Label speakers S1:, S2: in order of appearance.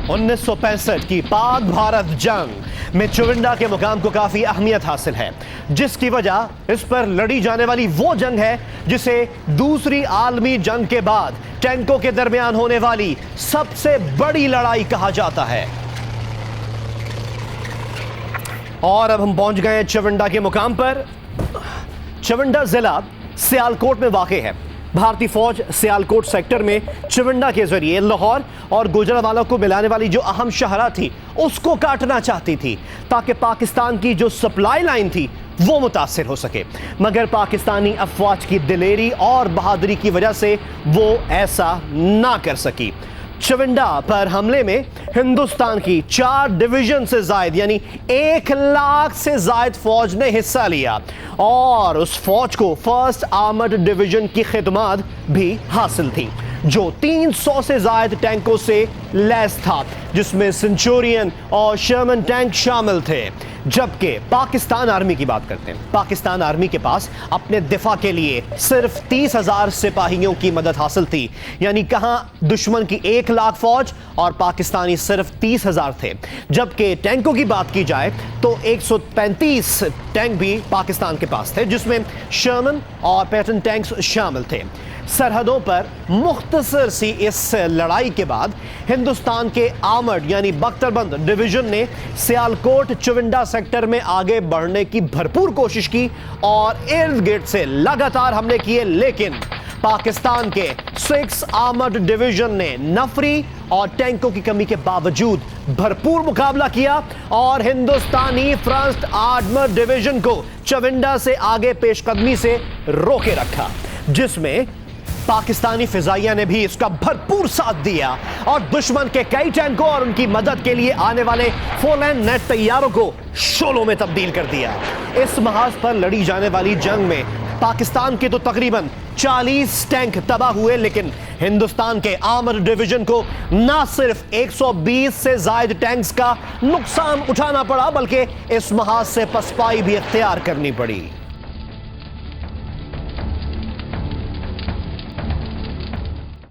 S1: 1965 کی پاک بھارت جنگ میں چونڈا کے مقام کو کافی اہمیت حاصل ہے، جس کی وجہ اس پر لڑی جانے والی وہ جنگ ہے جسے دوسری عالمی جنگ کے بعد ٹینکوں کے درمیان ہونے والی سب سے بڑی لڑائی کہا جاتا ہے۔ اور اب ہم پہنچ گئے ہیں چونڈا کے مقام پر۔ چونڈا ضلع سیالکوٹ میں واقع ہے۔ بھارتی فوج سیالکوٹ سیکٹر میں چونڈا کے ذریعے لاہور اور گوجرانوالہ کو ملانے والی جو اہم شاہراہ تھی اس کو کاٹنا چاہتی تھی تاکہ پاکستان کی جو سپلائی لائن تھی وہ متاثر ہو سکے، مگر پاکستانی افواج کی دلیری اور بہادری کی وجہ سے وہ ایسا نہ کر سکی۔ چونڈا پر حملے میں ہندوستان کی 4 ڈویژن سے زائد یعنی 1 لاکھ سے زائد فوج نے حصہ لیا، اور اس فوج کو فرسٹ آرمرڈ ڈویژن کی خدمات بھی حاصل تھی جو 300 سے زائد ٹینکوں سے لیس تھا، جس میں سنچورین اور شرمن ٹینک شامل تھے۔ جبکہ پاکستان آرمی کی بات کرتے ہیں، پاکستان آرمی کے پاس اپنے دفاع کے لیے صرف 30,000 سپاہیوں کی مدد حاصل تھی، یعنی کہاں دشمن کی 1 لاکھ فوج اور پاکستانی صرف 30,000 تھے۔ جبکہ ٹینکوں کی بات کی جائے تو 135 ٹینک بھی پاکستان کے پاس تھے، جس میں شرمن اور پیٹن ٹینکس شامل تھے۔ سرحدوں پر مختصر سی اس لڑائی کے بعد ہندوستان کے آرمرڈ یعنی بختربند ڈویژن نے سیالکوٹ چونڈا سیکٹر میں آگے بڑھنے کی بھرپور کوشش کی اور ارد گرد سے لگاتار حملے کیے، لیکن پاکستان کے 6 آرمرڈ ڈویژن نے نفری اور ٹینکوں کی کمی کے باوجود بھرپور مقابلہ کیا اور ہندوستانی فرسٹ آرمرڈ ڈویژن کو چونڈا سے آگے پیش قدمی سے روکے رکھا، جس میں پاکستانی فضائیہ نے بھی اس کا بھرپور ساتھ دیا اور دشمن کے کئی ٹینکوں اور ان کی مدد کے لیے آنے والے فولین نیٹ طیاروں کو شعلوں میں تبدیل کر دیا۔ اس محاذ پر لڑی جانے والی جنگ میں پاکستان کے تو تقریباً 40 ٹینک تباہ ہوئے، لیکن ہندوستان کے آرمرڈ ڈویژن کو نہ صرف 120 سے زائد ٹینکس کا نقصان اٹھانا پڑا بلکہ اس محاذ سے پسپائی بھی اختیار کرنی پڑی۔